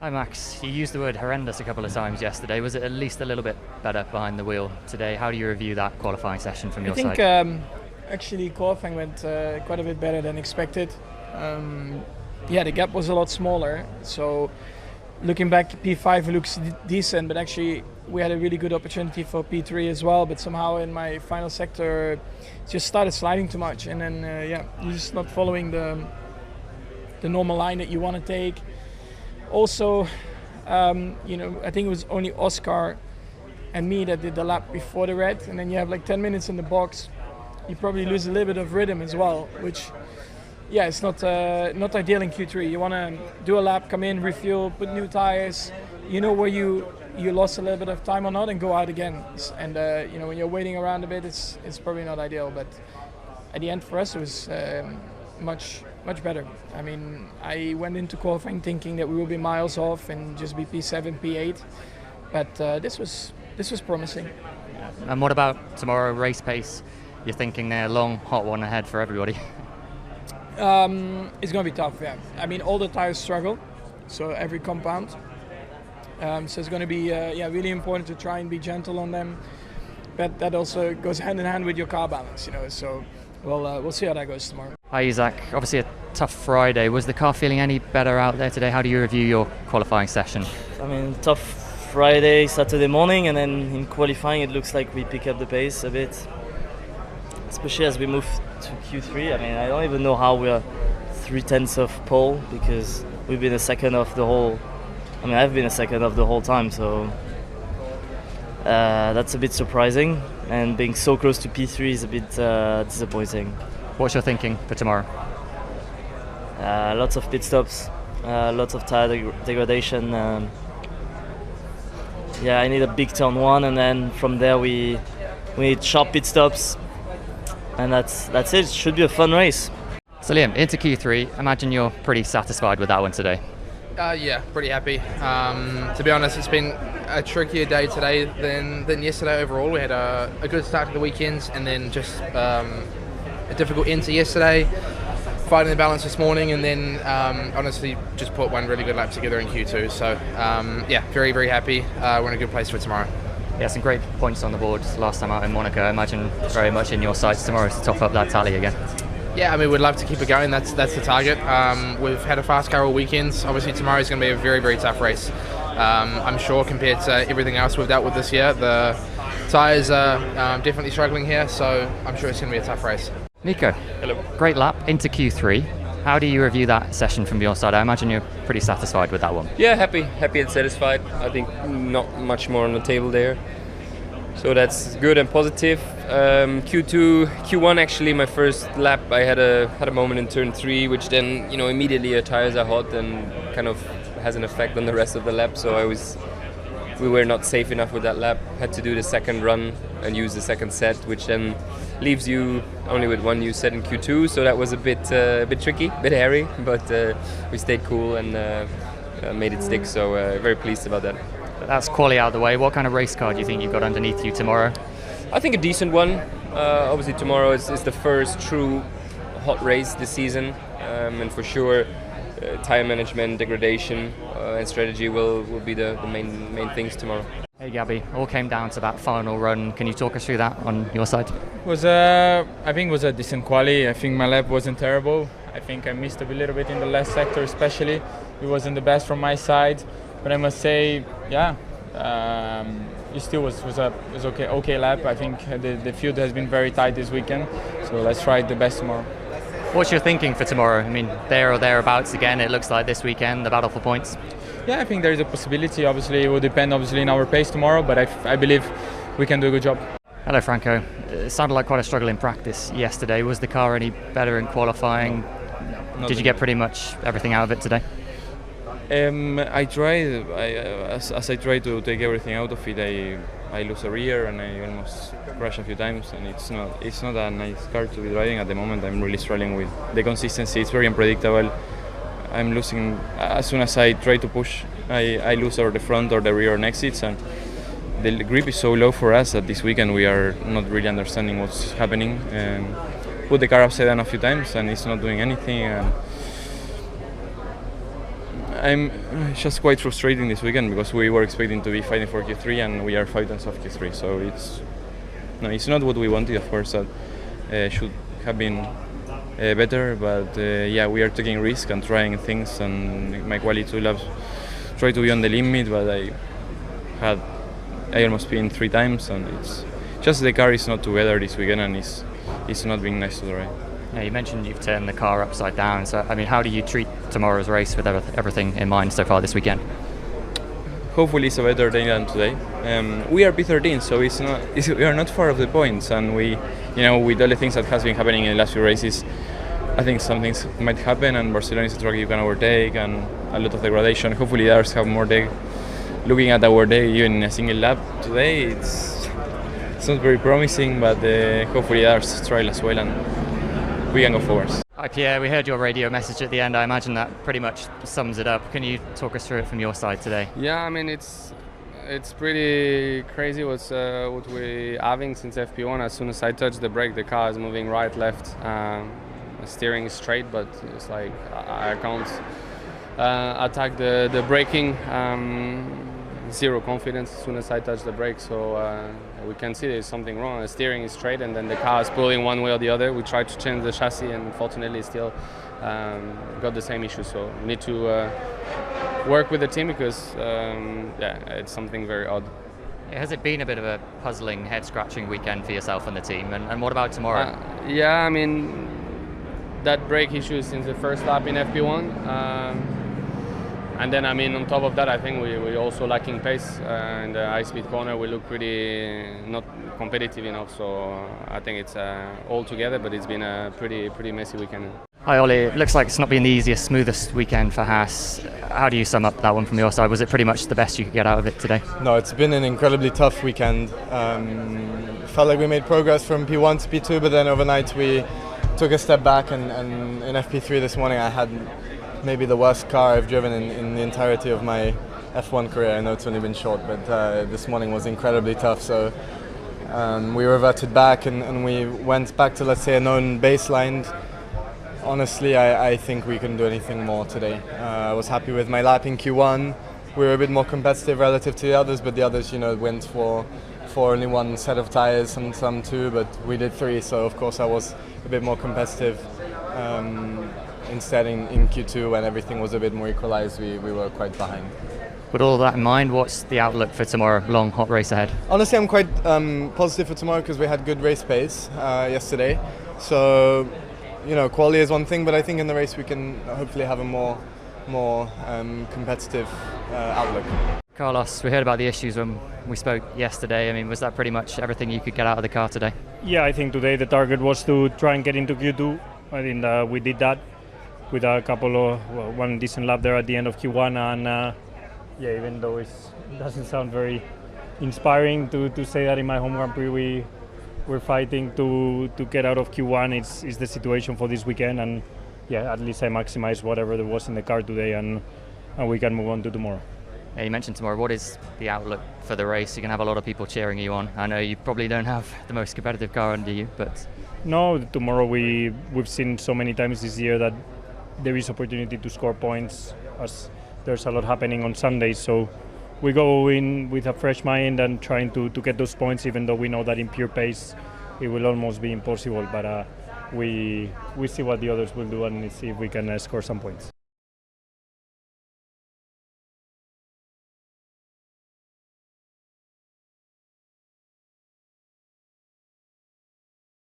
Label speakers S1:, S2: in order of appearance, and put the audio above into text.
S1: Hi Max, you used the word horrendous a couple of times yesterday. Was it at least a little bit better behind the wheel today? How do you review that qualifying session from your side?
S2: I think actually qualifying went quite a bit better than expected. The gap was a lot smaller. So looking back, P5 looks decent, but actually we had a really good opportunity for P3 as well. But somehow in my final sector, it just started sliding too much, and then you're just not following the normal line that you want to take. Also, I think it was only Oscar and me that did the lap before the red, and then you have like 10 minutes in the box. You probably lose a little bit of rhythm as well, which, it's not ideal in Q3. You want to do a lap, come in, refuel, put new tires. You know where you lost a little bit of time or not, and go out again. And when you're waiting around a bit, it's probably not ideal. But at the end, for us, it was much better. I mean, I went into qualifying thinking that we will be miles off and just be P7, P8, but this was promising.
S1: And what about tomorrow, race pace? You're thinking there, long, hot one ahead for everybody.
S2: It's going to be tough, yeah. I mean, all the tires struggle, so every compound. So it's going to be really important to try and be gentle on them, but that also goes hand in hand with your car balance, so we'll see how that goes tomorrow.
S1: Hi Isaac, obviously a tough Friday. Was the car feeling any better out there today? How do you review your qualifying session?
S3: I mean, tough Friday, Saturday morning, and then in qualifying it looks like we pick up the pace a bit, especially as we move to Q3. I mean, I don't even know how we are 0.3 of pole, because we've been a second of the whole. I mean, I've been a second of the whole time, so that's a bit surprising, and being so close to P3 is a bit disappointing.
S1: What's your thinking for tomorrow?
S3: Lots of pit stops, lots of tire degradation. I need a big turn one, and then from there we need sharp pit stops, and that's it. It should be a fun race.
S1: So Liam, into Q3, imagine you're pretty satisfied with that one today.
S4: Pretty happy. To be honest, it's been a trickier day today than yesterday overall. We had a good start to the weekend, and then just a difficult end to yesterday, fighting the balance this morning, and then honestly just put one really good lap together in Q2. So very, very happy. We're in a good place for tomorrow.
S1: Yeah, some great points on the board last time out in Monaco. I imagine very much in your sights tomorrow to top up that tally again.
S4: Yeah, I mean, we'd love to keep it going. That's the target. We've had a fast car all weekend. Obviously tomorrow's going to be a very, very tough race. I'm sure compared to everything else we've dealt with this year, the tyres are definitely struggling here, so I'm sure it's going to be a tough race.
S1: Nico, hello. Great lap into Q3. How do you review that session from your side? I imagine you're pretty satisfied with that one.
S5: Yeah, happy and satisfied. I think not much more on the table there, so that's good and positive. Q1 actually, my first lap, I had a moment in turn 3, which then immediately your tires are hot and kind of has an effect on the rest of the lap. So we were not safe enough with that lap. Had to do the second run and use the second set, which then leaves you only with one new set in Q2. So that was a bit tricky, a bit hairy, but we stayed cool and made it stick. So very pleased about that.
S1: That's quali out of the way. What kind of race car do you think you've got underneath you tomorrow?
S5: I think a decent one. Obviously tomorrow is the first true hot race this season, and for sure tire management, degradation and strategy will be the main things tomorrow.
S1: Hey Gabby, all came down to that final run. Can you talk us through that on your side?
S6: I think it was a decent quali. I think my lap wasn't terrible. I think I missed a little bit in the last sector especially. It wasn't the best from my side, but I must say, it still was okay lap. I think the field has been very tight this weekend, so let's try the best tomorrow.
S1: What's your thinking for tomorrow? I mean, there or thereabouts again, it looks like this weekend, the battle for points.
S6: Yeah, I think there is a possibility. Obviously, it will depend in our pace tomorrow, but I believe we can do a good job.
S1: Hello Franco. It sounded like quite a struggle in practice yesterday. Was the car any better in qualifying? Did you get pretty much everything out of it today?
S6: I tried. As I try to take everything out of it, I lose a rear and I almost crash a few times. And it's not a nice car to be driving at the moment. I'm really struggling with the consistency. It's very unpredictable. I'm losing as soon as I try to push. I lose or the front or the rear exits, and the grip is so low for us that this weekend we are not really understanding what's happening. And put the car upside down a few times and it's not doing anything. And I'm just quite frustrating this weekend because we were expecting to be fighting for Q3 and we are 5 tenths off Q3. So it's not what we wanted. Of course, that should have been better. But yeah, we are taking risks and trying things. And my quality 2 laps try to be on the limit, but I almost been 3 times, and it's just the car is not together this weekend, and it's not being nice to drive.
S1: Yeah, you mentioned you've turned the car upside down. So, I mean, how do you treat tomorrow's race with everything in mind so far this weekend?
S6: Hopefully, it's a better day than today. We are P13, so we are not far off the points, and with all the things that has been happening in the last few races, I think some things might happen. And Barcelona is a track you can overtake, and a lot of degradation. Hopefully, others have more day. Looking at our day, even in a single lap today, it's not very promising, but hopefully others try as well, and we can go forward.
S1: Hi Pierre, we heard your radio message at the end. I imagine that pretty much sums it up. Can you talk us through it from your side today?
S7: Yeah, I mean it's pretty crazy what we're having since FP1. As soon as I touch the brake, the car is moving right, left. The steering is straight, but it's like I can't attack the braking. Zero confidence as soon as I touch the brake, so we can see there's something wrong. The steering is straight and then the car is pulling one way or the other. We tried to change the chassis and unfortunately still got the same issue, so we need to work with the team because it's something very odd.
S1: Has it been a bit of a puzzling, head-scratching weekend for yourself and the team, and what about tomorrow?
S7: Yeah, I mean that brake issue since the first lap in FP1. And then, I mean, on top of that, I think we're also lacking pace. In the high-speed corner, we look pretty not competitive enough. So I think it's all together, but it's been a pretty messy weekend.
S1: Hi Ollie, it looks like it's not been the easiest, smoothest weekend for Haas. How do you sum up that one from your side? Was it pretty much the best you could get out of it today?
S8: No, it's been an incredibly tough weekend. Felt like we made progress from P1 to P2, but then overnight we took a step back, and in FP3 this morning I had maybe the worst car I've driven in the entirety of my F1 career. I know it's only been short, but this morning was incredibly tough. So we reverted back and we went back to, let's say, a known baseline. Honestly, I think we couldn't do anything more today. I was happy with my lap in Q1. We were a bit more competitive relative to the others, but the others, went for only one set of tires and some two, but we did 3. So of course I was a bit more competitive. Instead, in Q2, when everything was a bit more equalized, we were quite behind.
S1: With all that in mind, what's the outlook for tomorrow? Long, hot race ahead.
S8: Honestly, I'm quite positive for tomorrow because we had good race pace yesterday. So, quality is one thing, but I think in the race we can hopefully have a more competitive outlook.
S1: Carlos, we heard about the issues when we spoke yesterday. I mean, was that pretty much everything you could get out of the car today?
S9: Yeah, I think today the target was to try and get into Q2. I think we did that with a couple of one decent lap there at the end of Q1, and even though it doesn't sound very inspiring to say that in my home Grand Prix we're fighting to get out of Q1, it's the situation for this weekend, and at least I maximized whatever there was in the car today, and we can move on to tomorrow.
S1: Yeah, you mentioned tomorrow. What is the outlook for the race? You're going to have a lot of people cheering you on. I know you probably don't have the most competitive car under you, but...
S9: No, tomorrow we've seen so many times this year that there is opportunity to score points as there's a lot happening on Sundays. So we go in with a fresh mind and trying to get those points, even though we know that in pure pace it will almost be impossible. But we see what the others will do and see if we can score some points.